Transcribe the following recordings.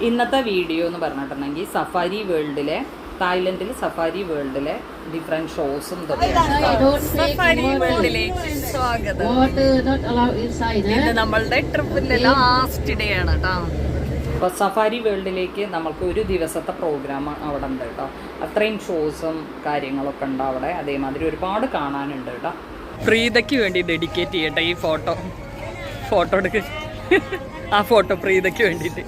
ഇന്നത്തെ വീഡിയോ എന്ന് പറഞ്ഞിട്ടുണ്ടെങ്കിൽ സഫാരി വേൾഡിലെ തായ്ലൻഡിൽ സഫാരി വേൾഡിലെ ഡിഫറെന്റ് ഷോസും സഫാരി വേൾഡിലേക്ക് സ്വാഗതം. ഇത് നമ്മളുടെ ട്രിപ്പിന്റെ ലാസ്റ്റ് ഡേ ആണ് കേട്ടോ. അപ്പോൾ സഫാരി വേൾഡിലേക്ക് നമുക്ക് ഒരു ദിവസത്തെ പ്രോഗ്രാം അവിടെ ഉണ്ട് കേട്ടോ. അത്രയും ഷോസും കാര്യങ്ങളൊക്കെ ഉണ്ട് അവിടെ. അതേമാതിരി ഒരുപാട് കാണാനുണ്ട് കേട്ടോ. പ്രീതയ്ക്ക് വേണ്ടി ഡെഡിക്കേറ്റ് ചെയ്യട്ടെ ഈ ഫോട്ടോ എടുക്ക്. ആ ഫോട്ടോ പ്രീതയ്ക്ക് വേണ്ടിയിട്ട്.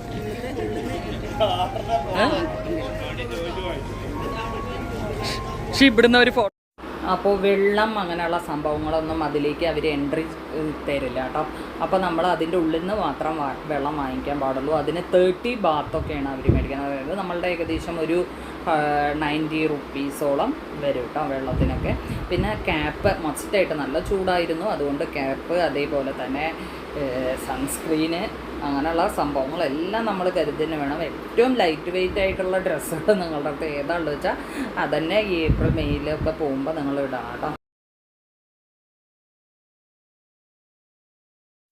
പക്ഷെ ഇവിടുന്ന് ഒരു ഫോട്ടോ. അപ്പോൾ വെള്ളം അങ്ങനെയുള്ള സംഭവങ്ങളൊന്നും അതിലേക്ക് അവർ എൻട്രി തരില്ല കേട്ടോ. അപ്പോൾ നമ്മൾ അതിൻ്റെ ഉള്ളിൽ നിന്ന് മാത്രം വെള്ളം വാങ്ങിക്കാൻ പാടുള്ളൂ. അതിന് 30 ബാത്തൊക്കെയാണ് അവർ മേടിക്കുന്നത്. അതായത് നമ്മളുടെ ഏകദേശം ഒരു 90 റുപ്പീസോളം വരും കേട്ടോ വെള്ളത്തിനൊക്കെ. പിന്നെ ക്യാപ്പ് മസ്റ്റായിട്ട്, നല്ല ചൂടായിരുന്നു, അതുകൊണ്ട് ക്യാപ്പ്, അതേപോലെ തന്നെ സൺസ്ക്രീന്, അങ്ങനെയുള്ള സംഭവങ്ങളെല്ലാം നമ്മൾ കരുതിന് വേണം. ഏറ്റവും ലൈറ്റ് വെയിറ്റ് ആയിട്ടുള്ള ഡ്രസ്സുകൾ നിങ്ങളുടെ അടുത്ത് ഏതാണെന്ന് വെച്ചാൽ അതന്നെ ഈ ഏപ്രിൽ മെയ്യിലൊക്കെ പോകുമ്പോൾ നിങ്ങൾ ഇടാം കേട്ടോ.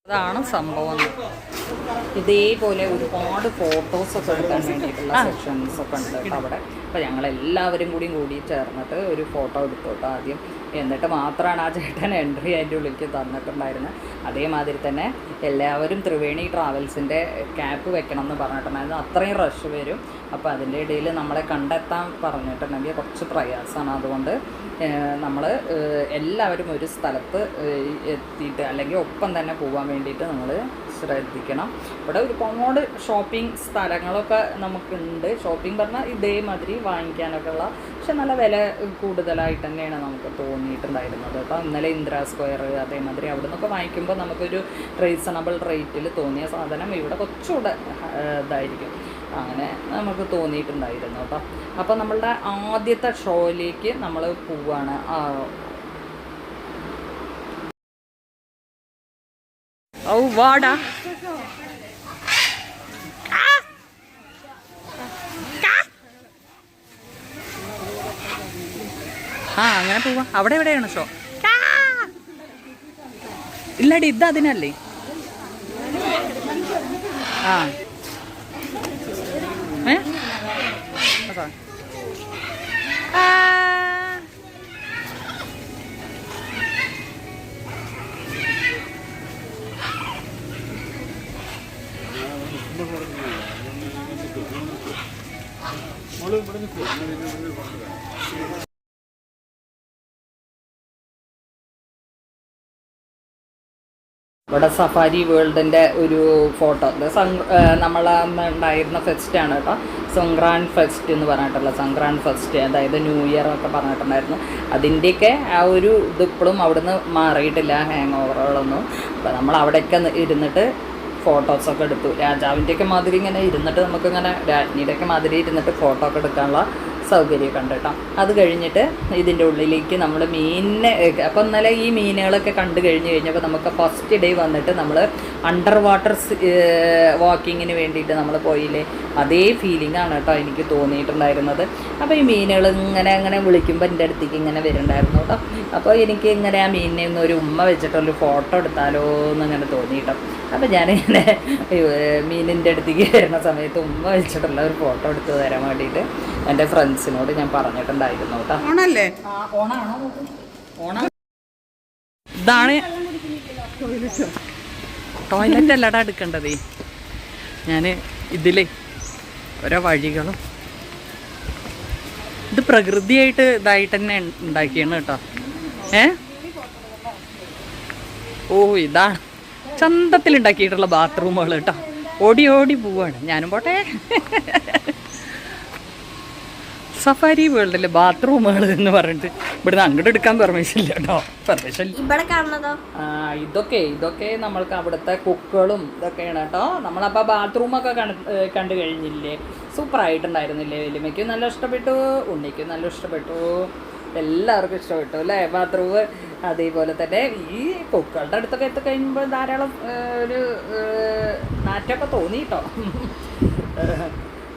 അതാണ് സംഭവം. ഇതേപോലെ ഒരുപാട് ഫോട്ടോസൊക്കെ എടുക്കാൻ വേണ്ടിയിട്ടുള്ള സെക്ഷൻസൊക്കെ ഉണ്ട് കേട്ടോ അവിടെ. അപ്പോൾ ഞങ്ങളെല്ലാവരും കൂടി ചേർന്നിട്ട് ഒരു ഫോട്ടോ എടുത്തു കേട്ടോ ആദ്യം. എന്നിട്ട് മാത്രമാണ് ആ ചേട്ടൻ എൻട്രി അതിൻ്റെ ഉള്ളിലേക്ക് തന്നിട്ടുണ്ടായിരുന്നത്. അതേമാതിരി തന്നെ എല്ലാവരും ത്രിവേണി ട്രാവൽസിൻ്റെ ക്യാപ്പ് വെക്കണം എന്ന് പറഞ്ഞിട്ടുണ്ടായിരുന്നു. അത്രയും റഷ് വരും. അപ്പോൾ അതിൻ്റെ ഇടയിൽ നമ്മളെ കണ്ടെത്താൻ പറഞ്ഞിട്ടുണ്ടെങ്കിൽ കുറച്ച് പ്രയാസമാണ്. അതുകൊണ്ട് നമ്മൾ എല്ലാവരും ഒരു സ്ഥലത്ത് എത്തിയിട്ട് അല്ലെങ്കിൽ ഒപ്പം തന്നെ പോകാൻ വേണ്ടിയിട്ട് നമ്മൾ ശ്രദ്ധിക്കണം. ഇവിടെ ഒരുപാട് ഷോപ്പിംഗ് സ്ഥലങ്ങളൊക്കെ നമുക്കുണ്ട്. ഷോപ്പിംഗ് പറഞ്ഞാൽ ഇതേമാതിരി വാങ്ങിക്കാനൊക്കെ ഉള്ള, പക്ഷെ നല്ല വില കൂടുതലായിട്ട് തന്നെയാണ് നമുക്ക് തോന്നിയിട്ടുണ്ടായിരുന്നത് കേട്ടോ. ഇന്നലെ ഇന്ദ്ര സ്ക്വയർ അതേമാതിരി അവിടെ നിന്നൊക്കെ വാങ്ങിക്കുമ്പോൾ നമുക്കൊരു റീസണബിൾ റേറ്റിൽ തോന്നിയ സാധനം ഇവിടെ കുറച്ചുകൂടെ ഇതായിരിക്കും, അങ്ങനെ നമുക്ക് തോന്നിയിട്ടുണ്ടായിരുന്നു കേട്ടോ. അപ്പോൾ നമ്മളുടെ ആദ്യത്തെ ഷോയിലേക്ക് നമ്മൾ പോവാണ്. ഓ വാടാ, അങ്ങനെ പോവാ. അവിടെ എവിടെയാണ് ഷോ? ഇല്ലടി, ഇത് അതിനല്ലേ. ഇവിടെ സഫാരി വേൾഡിൻ്റെ ഒരു ഫോട്ടോ, നമ്മളന്ന് ഉണ്ടായിരുന്ന ഫെസ്റ്റാണ് കേട്ടോ. സംക്രാന്ത് ഫെസ്റ്റ് എന്ന് പറഞ്ഞിട്ടുള്ള സംക്രാന്ത് ഫെസ്റ്റ്, അതായത് ന്യൂ ഇയർ ഒക്കെ പറഞ്ഞിട്ടുണ്ടായിരുന്നു. അതിൻ്റെയൊക്കെ ആ ഒരു ഇതിപ്പോഴും അവിടുന്ന് മാറിയിട്ടില്ല, ഹാങ് ഓവറുകളൊന്നും. അപ്പോൾ നമ്മൾ അവിടെയൊക്കെ ഇരുന്നിട്ട് ഫോട്ടോസൊക്കെ എടുത്തു. രാജാവിൻ്റെയൊക്കെ മാതിരി ഇങ്ങനെ ഇരുന്നിട്ട് നമുക്കിങ്ങനെ രാജ്ഞിയുടെയൊക്കെ മാതിരി ഇരുന്നിട്ട് ഫോട്ടോ ഒക്കെ എടുക്കാനുള്ള സൗകര്യമൊക്കെ ഉണ്ട് കേട്ടോ. അത് കഴിഞ്ഞിട്ട് ഇതിൻ്റെ ഉള്ളിലേക്ക് നമ്മൾ മീനിനെ, അപ്പോൾ ഇന്നലെ ഈ മീനുകളൊക്കെ കണ്ടു കഴിഞ്ഞപ്പോൾ നമുക്ക് ഫസ്റ്റ് ഡേ വന്നിട്ട് നമ്മൾ അണ്ടർ വാട്ടർ വാക്കിങ്ങിന് വേണ്ടിയിട്ട് നമ്മൾ പോയില്ലേ, അതേ ഫീലിംഗ് ആണ് കേട്ടോ എനിക്ക് തോന്നിയിട്ടുണ്ടായിരുന്നത്. അപ്പോൾ ഈ മീനുകൾ ഇങ്ങനെ വിളിക്കുമ്പോൾ എൻ്റെ അടുത്തേക്ക് ഇങ്ങനെ വരുന്നുണ്ടായിരുന്നു കേട്ടോ. അപ്പോൾ എനിക്ക് ഇങ്ങനെ ആ മീനിനെ ഒന്ന് ഒരു ഉമ്മ വെച്ചിട്ടൊരു ഫോട്ടോ എടുത്താലോ എന്നിങ്ങനെ തോന്നി കേട്ടോ. അപ്പോൾ ഞാനിങ്ങനെ മീനിൻ്റെ അടുത്തേക്ക് വരുന്ന സമയത്ത് ഉമ്മ വെച്ചിട്ടുള്ള ഒരു ഫോട്ടോ എടുത്ത് തരാൻ വേണ്ടിയിട്ട് എൻ്റെ ഫ്രണ്ട്സിനോട് ഞാൻ പറഞ്ഞിട്ടുണ്ടായിരുന്നു കേട്ടോ. ഓണല്ലേ? ഓണാണോ? ഓണം. ഇതാണ് ടോയ്ലറ്റ് അല്ലടാ എടുക്കേണ്ടതേ. ഞാൻ ഇതിലേ ഓരോ വഴികളും ഇത് പ്രകൃതിയായിട്ട് ഇതായിട്ട് തന്നെ ഉണ്ടാക്കിയാണ് കേട്ടോ. ഓ ഇതാണ് ചന്തത്തിൽ ഉണ്ടാക്കിയിട്ടുള്ള ബാത്റൂമുകൾ കേട്ടോ. ഓടി പോവാണ്. ഞാനും പോട്ടെ. സഫാരി വേൾഡിലെ ബാത്റൂമുകൾ എന്ന് പറഞ്ഞിട്ട് ഇവിടുന്ന് അങ്ങോട്ട് എടുക്കാൻ പെർമിഷൻ ഇല്ല കേട്ടോ. പെർമിഷൻ ഇതൊക്കെ നമ്മൾക്ക് അവിടുത്തെ കുക്കുകളും ഇതൊക്കെയാണ് കേട്ടോ. നമ്മളപ്പോൾ ബാത്റൂമൊക്കെ കണ്ടു കഴിഞ്ഞില്ലേ, സൂപ്പറായിട്ടുണ്ടായിരുന്നില്ലേ? വലിയമ്മയ്ക്കും നല്ല ഇഷ്ടപ്പെട്ടു, ഉണ്ണിക്കും നല്ല ഇഷ്ടപ്പെട്ടു, എല്ലാവർക്കും ഇഷ്ടപ്പെട്ടു അല്ലേ ബാത്റൂം. അതേപോലെ തന്നെ ഈ കുക്കുകളുടെ അടുത്തൊക്കെ എത്തിക്കഴിയുമ്പോൾ ധാരാളം ഒരു നാറ്റമൊക്കെ തോന്നി കേട്ടോ.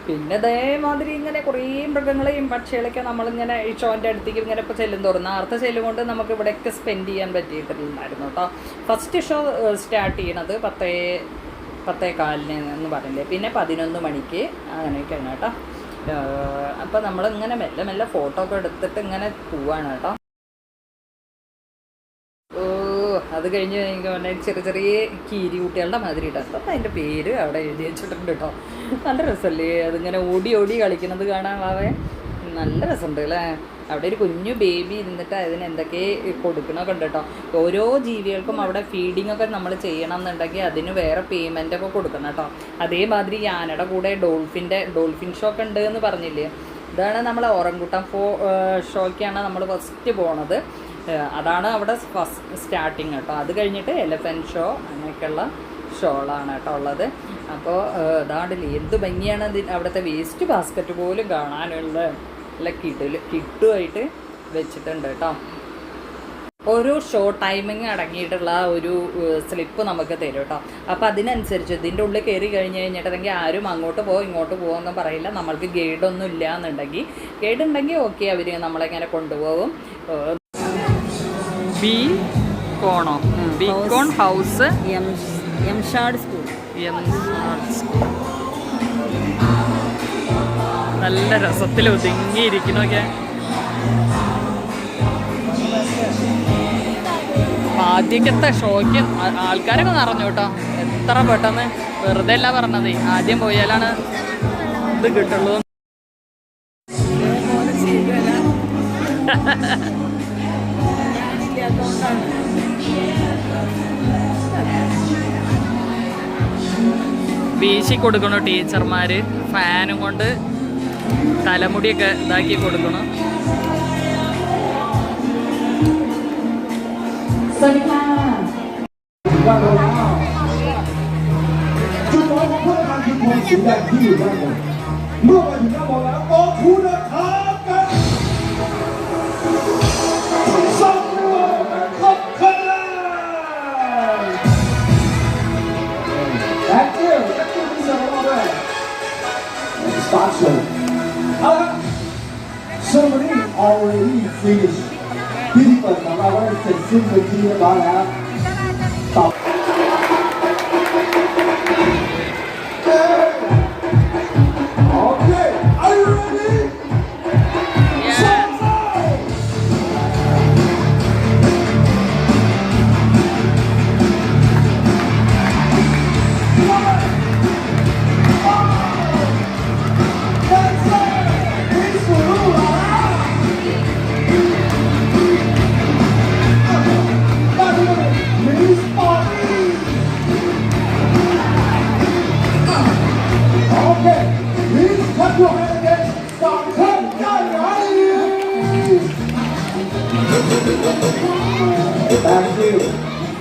പിന്നെ അതേമാതിരി ഇങ്ങനെ കുറേ മൃഗങ്ങളെയും പക്ഷികളൊക്കെ നമ്മളിങ്ങനെ ഈ ഷോൻ്റെ അടുത്തേക്ക് ഇങ്ങനെ ഇപ്പോൾ ചെല്ലും തോറും നേരത്തെ ചെല്ലും കൊണ്ട് നമുക്ക് ഇവിടെയൊക്കെ സ്പെൻഡ് ചെയ്യാൻ പറ്റിയിട്ടുണ്ടായിരുന്നു കേട്ടോ. ഫസ്റ്റ് ഷോ സ്റ്റാർട്ട് ചെയ്യണത് 10:15 എന്ന് പറഞ്ഞില്ലേ. പിന്നെ 11 മണിക്ക് അങ്ങനെയൊക്കെയാണ് കേട്ടോ. അപ്പോൾ നമ്മളിങ്ങനെ മെല്ലെ മെല്ലെ ഫോട്ടോ ഒക്കെ എടുത്തിട്ട് ഇങ്ങനെ പോവാണ് കേട്ടോ. അത് കഴിഞ്ഞ് കഴിഞ്ഞാൽ ചെറിയ ചെറിയ കീരി കുട്ടികളുടെ മാതിരി ഇട്ടാൽ അപ്പം അതിൻ്റെ പേര് അവിടെ എഴുതി വെച്ചിട്ടുണ്ട് കേട്ടോ. നല്ല രസമല്ലേ അതിങ്ങനെ ഓടി ഓടി കളിക്കുന്നത് കാണാൻ. വാവേ നല്ല രസമുണ്ട് അല്ലേ. അവിടെ ഒരു കുഞ്ഞു ബേബി ഇരുന്നിട്ട് അതിന് എന്തൊക്കെ കൊടുക്കണമൊക്കെ ഉണ്ട് കേട്ടോ. ഓരോ ജീവികൾക്കും അവിടെ ഫീഡിങ് ഒക്കെ നമ്മൾ ചെയ്യണം എന്നുണ്ടെങ്കിൽ അതിന് വേറെ പേയ്മെൻ്റ് ഒക്കെ കൊടുക്കണം കേട്ടോ. അതേമാതിരി ആനയുടെ കൂടെ ഡോൾഫിൻ ഷോ ഒക്കെ ഉണ്ട് എന്ന് പറഞ്ഞില്ലേ. ഇതാണ് നമ്മൾ ഓറംഗുട്ടാൻ ഷോയ്ക്കാണ് നമ്മൾ ഫസ്റ്റ് പോണത്. അതാണ് അവിടെ ഫസ്റ്റ് സ്റ്റാർട്ടിങ് കേട്ടോ. അത് കഴിഞ്ഞിട്ട് എലഫൻറ്റ് ഷോ അങ്ങനെയൊക്കെയുള്ള ഷോകളാണ് കേട്ടോ ഉള്ളത്. അപ്പോൾ അതാണ്ടില്ലേ എന്ത് ഭംഗിയാണ് അവിടുത്തെ വേസ്റ്റ് ബാസ്ക്കറ്റ് പോലും കാണാനുള്ള നല്ല കിട്ടുമായിട്ട് വെച്ചിട്ടുണ്ട് കേട്ടോ. ഓരോ ഷോ ടൈമിങ് അടങ്ങിയിട്ടുള്ള ഒരു സ്ലിപ്പ് നമുക്ക് തരും കേട്ടോ. അപ്പോൾ അതിനനുസരിച്ച് ഇതിൻ്റെ ഉള്ളിൽ കയറി കഴിഞ്ഞ് കഴിഞ്ഞിട്ടുണ്ടെങ്കിൽ ആരും അങ്ങോട്ട് പോകും ഇങ്ങോട്ട് പോകുമെന്നും പറയില്ല. നമ്മൾക്ക് ഗൈഡൊന്നും ഇല്ല എന്നുണ്ടെങ്കിൽ ഗൈഡ് ഉണ്ടെങ്കിൽ ഓക്കെ അവർ നമ്മളെങ്ങനെ കൊണ്ടുപോകും. ബീകോൺ ഹൗസ് എംഷാഡ് സ്കൂൾ. നല്ല രസത്തിൽ ഒതുങ്ങിയിരിക്കണൊക്കെ. ആദ്യത്തെ ഷോയ്ക്ക് ആൾക്കാരൊക്കെ നിറഞ്ഞു കേട്ടോ. എത്ര പെട്ടെന്ന് വെറുതെ അല്ല പറഞ്ഞത്, ആദ്യം പോയാലാണ് ഇത് കിട്ടുള്ളൂ. വീശി കൊടുക്കണു ടീച്ചർമാർ. ഫാനും കൊണ്ട് തലമുടിയൊക്കെ ഇതാക്കി കൊടുക്കണം. Ceremony already finished. พิธีเปิดของเราได้เสร็จสิ้นเป็นที่เรียบร้อยแล้วต่อ Okay, are you ready?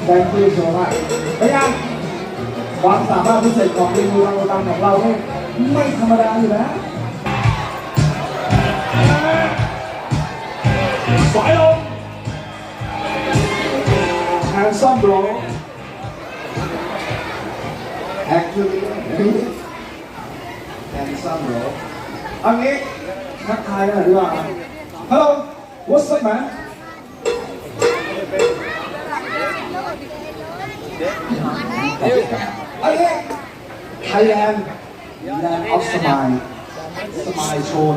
Thank you so much เป็นยังความสามารถพิเศษของลิงอุรังอุตังของเราเนี่ยไม่ธรรมดาอยู่นะสายลม handsome bro actually handsome bro เอางี้ทักทายกันหน่อยดีกว่า Hello what's up man Thailand Land of Smile Smile Show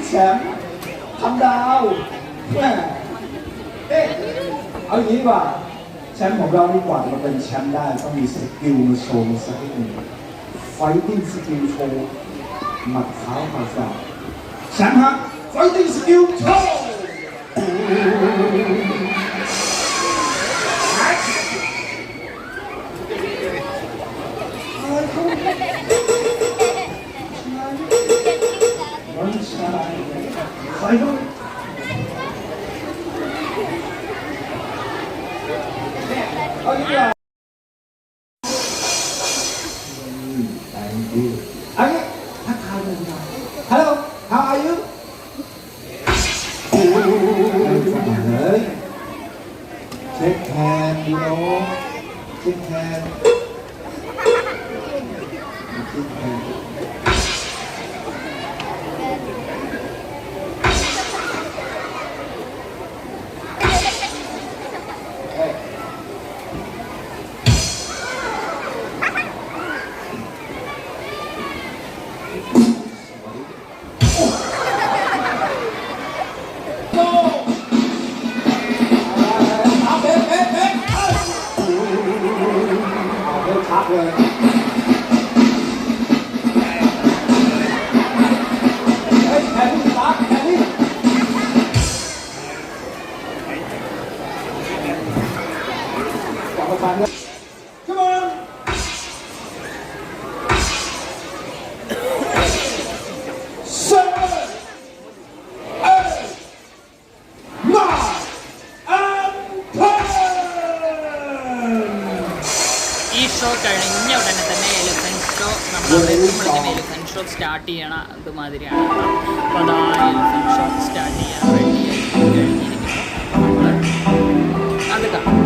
แชมป์ทำดาวแม่เอาอย่างนี้ดีกว่าแชมป์ของเรานี่กว่าจะมาเป็นแชมป์ได้ต้องมีสกิลมาโชว์สักนิดหนึ่ง Fighting Skill โชว์หมัดเท้าหมัดศอกแชมป์ฮะ Fighting Skill โชว์Thank you. Hello, how are you? Shake hand, you know. Shake hand. Shake hand. Come on. 7, 8, 9, and 10. ഈ show കഴിഞ്ഞ ഉടനെ തന്നെ elephant show നമ്മളവിടെ എത്തുമ്പോഴേക്കും elephant show start ചെയ്യണ ഇതുമാതിരിയാണ് കേട്ടോ. അപ്പോൾ അതാ എലിഫൻറ്റ് ഷോ സ്റ്റാർട്ട് ചെയ്യാൻ റെഡിയായി കഴിഞ്ഞിരിക്കുന്നു. നമ്മൾ അത് കാണാം.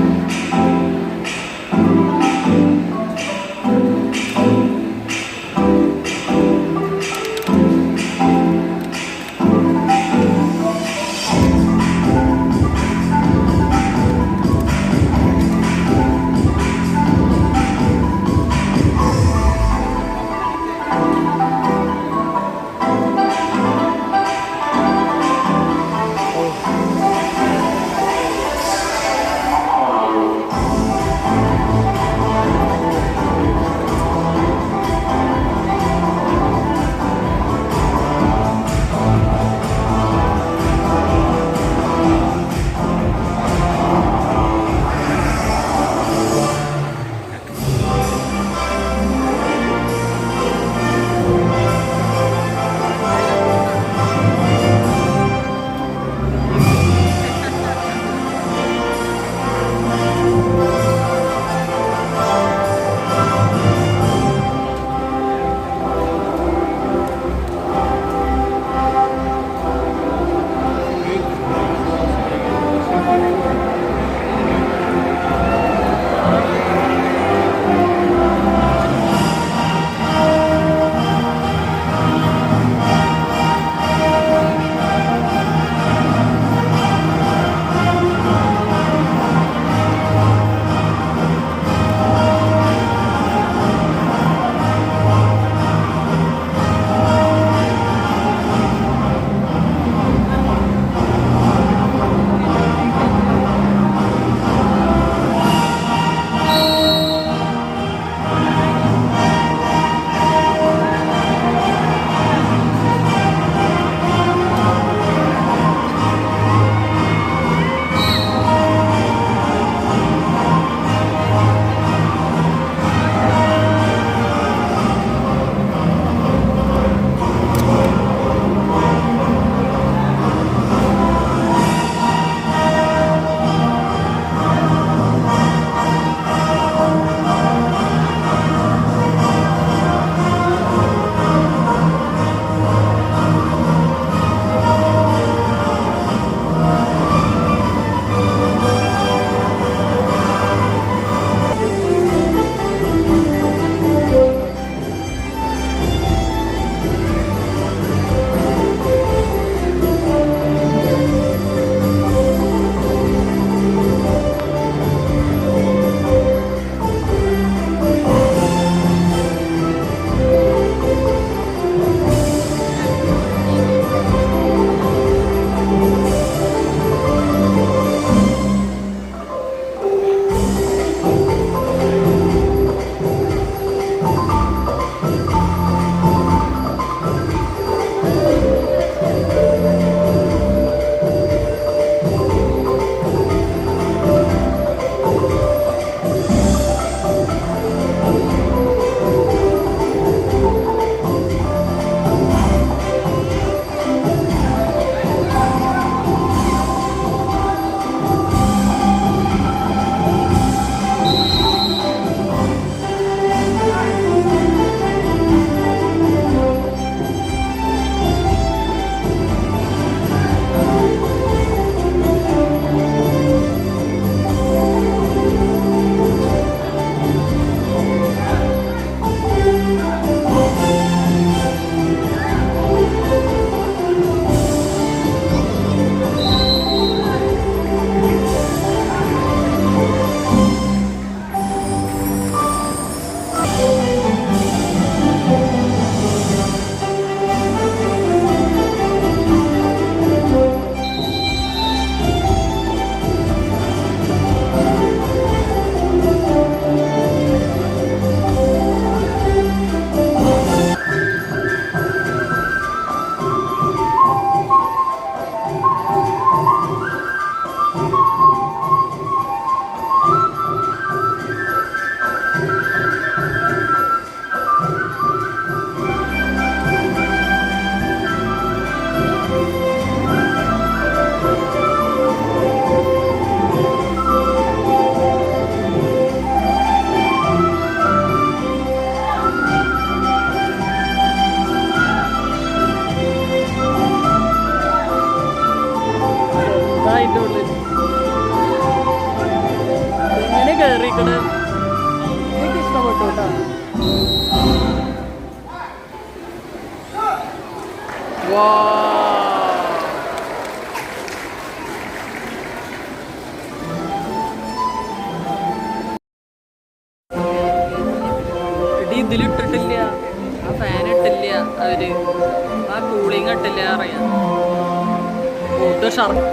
ഇതിലിട്ടിട്ടില്ല, ആ ഫാൻ ഇട്ടില്ല അവര്, ആ കൂളിങ് ഇട്ടില്ല അറിയാം. ഇത് ഷർട്ട്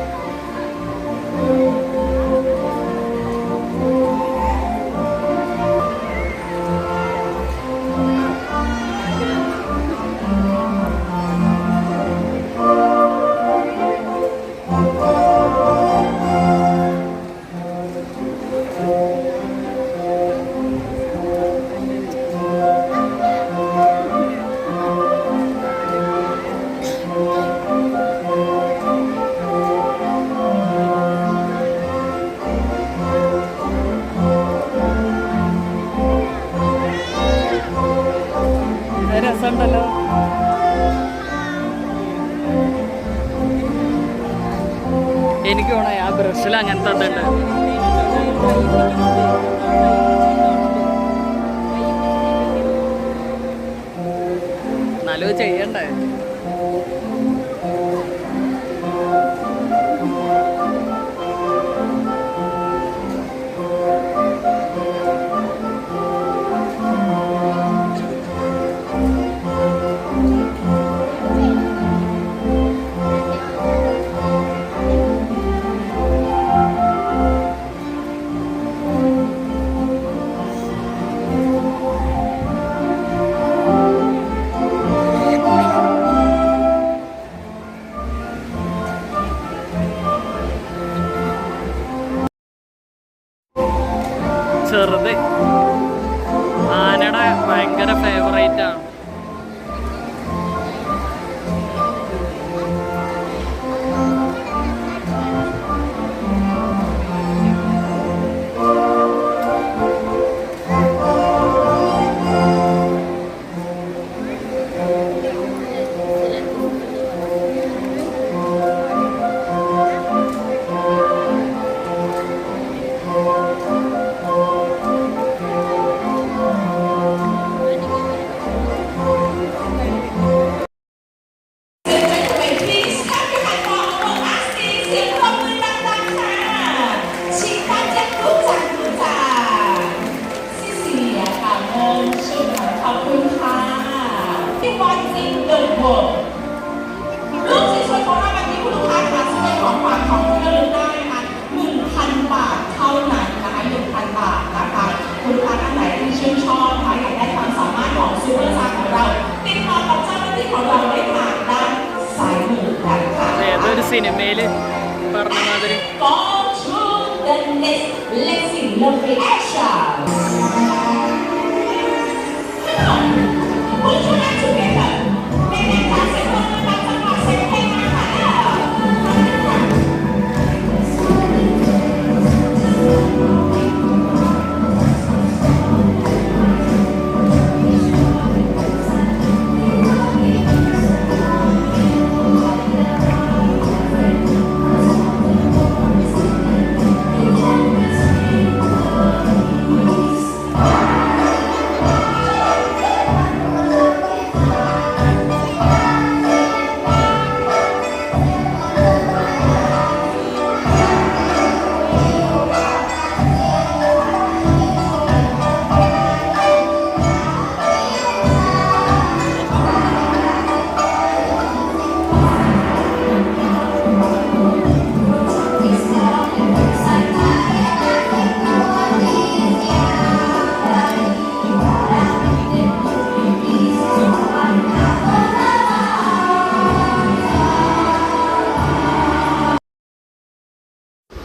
രസമുണ്ടല്ലോ. എനിക്ക് തോന്നണേ ആ ബ്രഷിൽ അങ്ങനത്തെ അതുണ്ട്. നല്ലത് ചെയ്യണ്ടേ. ചെറുത് ആനയുടെ ഭയങ്കര ഫേവറേറ്റ് ആണ്. ഏതൊരു സിനിമയില് പറഞ്ഞ മാതിരി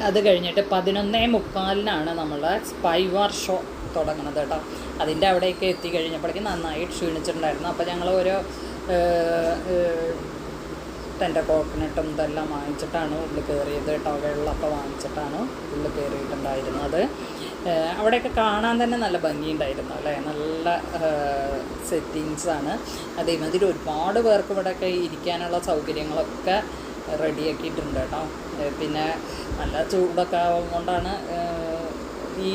അത് കഴിഞ്ഞിട്ട് 11:45 നമ്മളെ സ്പൈ വാർ ഷോ തുടങ്ങുന്നത് കേട്ടോ. അതിൻ്റെ അവിടേക്ക് എത്തിക്കഴിഞ്ഞപ്പോഴേക്കും നന്നായി ക്ഷീണിച്ചിട്ടുണ്ടായിരുന്നു. അപ്പോൾ ഞങ്ങൾ ഓരോ ടെൻ്റെ കോക്കനട്ടും ഇതെല്ലാം വാങ്ങിച്ചിട്ടാണ് ഉള്ളിൽ കയറിയത് കേട്ടോ. വെള്ളമൊക്കെ വാങ്ങിച്ചിട്ടാണ് ഉള്ളിൽ കയറിയിട്ടുണ്ടായിരുന്നത്. അവിടെയൊക്കെ കാണാൻ തന്നെ നല്ല ഭംഗിയുണ്ടായിരുന്നു അല്ലേ. നല്ല സെറ്റിങ്സാണ്. അതേമാതിരി ഒരുപാട് പേർക്ക് ഇവിടെയൊക്കെ ഇരിക്കാനുള്ള സൗകര്യങ്ങളൊക്കെ റെഡിയാക്കിയിട്ടുണ്ട് കേട്ടോ. പിന്നെ നല്ല ചൂടൊക്കെ ആവുകൊണ്ടാണ് ഈ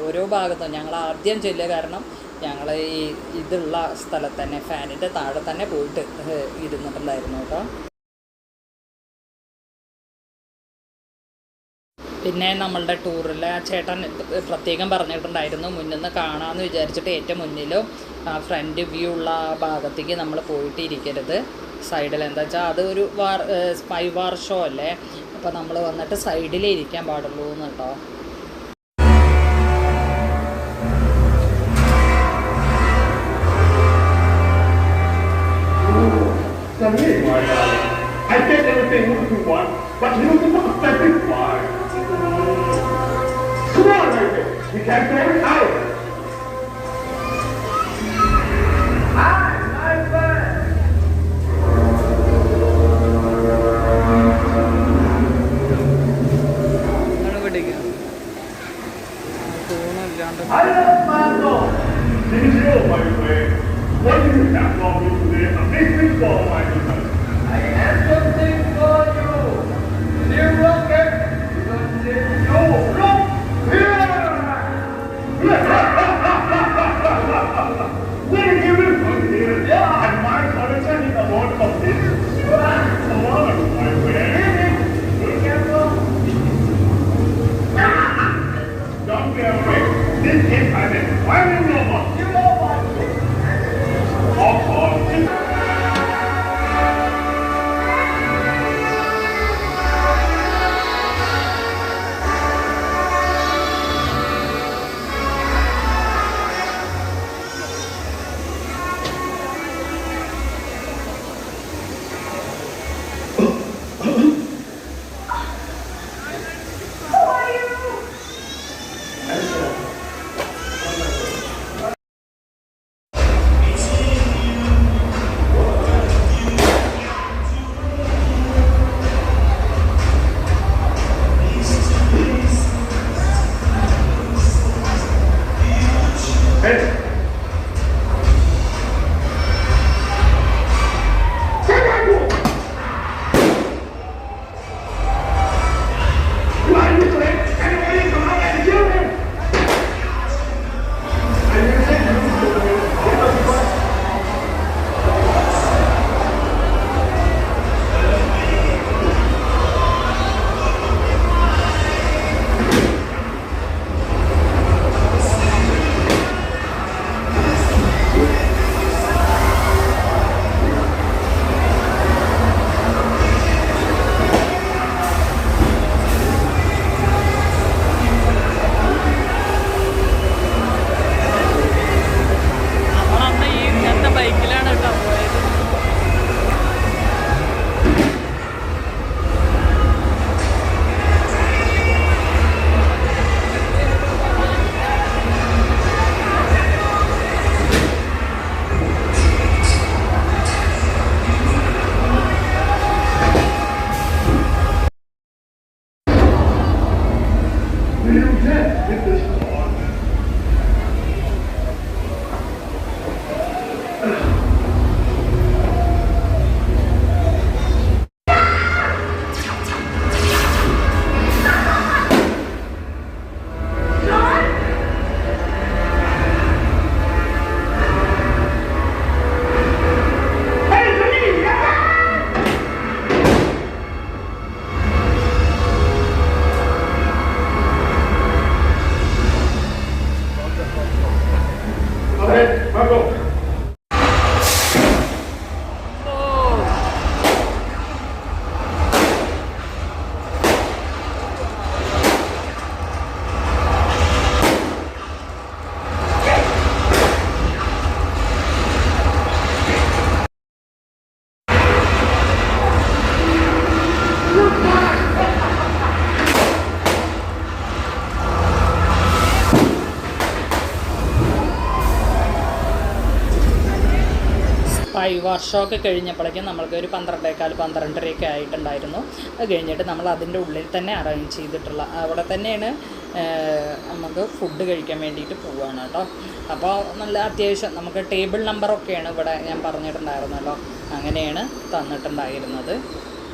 ഓരോ ഭാഗത്തും ഞങ്ങൾ ആദ്യം ചെല്ലുക, കാരണം ഞങ്ങൾ ഈ ഇതുള്ള സ്ഥലത്ത് തന്നെ ഫാനിൻ്റെ താഴെ തന്നെ പോയിട്ട് ഇരുന്നിട്ടുണ്ടായിരുന്നു കേട്ടോ. പിന്നെ നമ്മളുടെ ടൂറിൽ ആ ചേട്ടൻ പ്രത്യേകം പറഞ്ഞിട്ടുണ്ടായിരുന്നു മുന്നിൽ നിന്ന് കാണാമെന്ന് വിചാരിച്ചിട്ട് ഏറ്റവും മുന്നിലും ഫ്രണ്ട് വ്യൂ ഉള്ള ഭാഗത്തേക്ക് നമ്മൾ പോയിട്ട് ഇരിക്കരുത്. സൈഡിൽ എന്താ വെച്ചാൽ അത് ഒരു സ്പൈ വാർ ഷോ അല്ലേ, അപ്പോൾ നമ്മൾ വന്നിട്ട് സൈഡിലേ ഇരിക്കാൻ പാടുള്ളൂ എന്ന് കേട്ടോ. I get everything you want, but you do not satisfy. Come on, Michael. We can't go out. Hi, my friend. I love Mando. This is your my way. What do you have for me today? A big thing for my business. I have something for you. You look at you look here. We give it from here. Yeah. And my collection is about of this. Come on, my friend. Be careful. Don't be afraid. This is an inspiring robot. You know what? Of course. വർഷമൊക്കെ കഴിഞ്ഞപ്പോഴേക്കും നമ്മൾക്കൊരു 12:15 ആയിട്ടുണ്ടായിരുന്നു. അത് കഴിഞ്ഞിട്ട് നമ്മൾ അതിൻ്റെ ഉള്ളിൽ തന്നെ അറേഞ്ച് ചെയ്തിട്ടുള്ള അവിടെ തന്നെയാണ് നമുക്ക് ഫുഡ് കഴിക്കാൻ വേണ്ടിയിട്ട് പോവുകയാണ് കേട്ടോ. അപ്പോൾ നല്ല അത്യാവശ്യം നമുക്ക് ടേബിൾ നമ്പറൊക്കെയാണ് ഇവിടെ ഞാൻ പറഞ്ഞിട്ടുണ്ടായിരുന്നല്ലോ, അങ്ങനെയാണ് തന്നിട്ടുണ്ടായിരുന്നത്.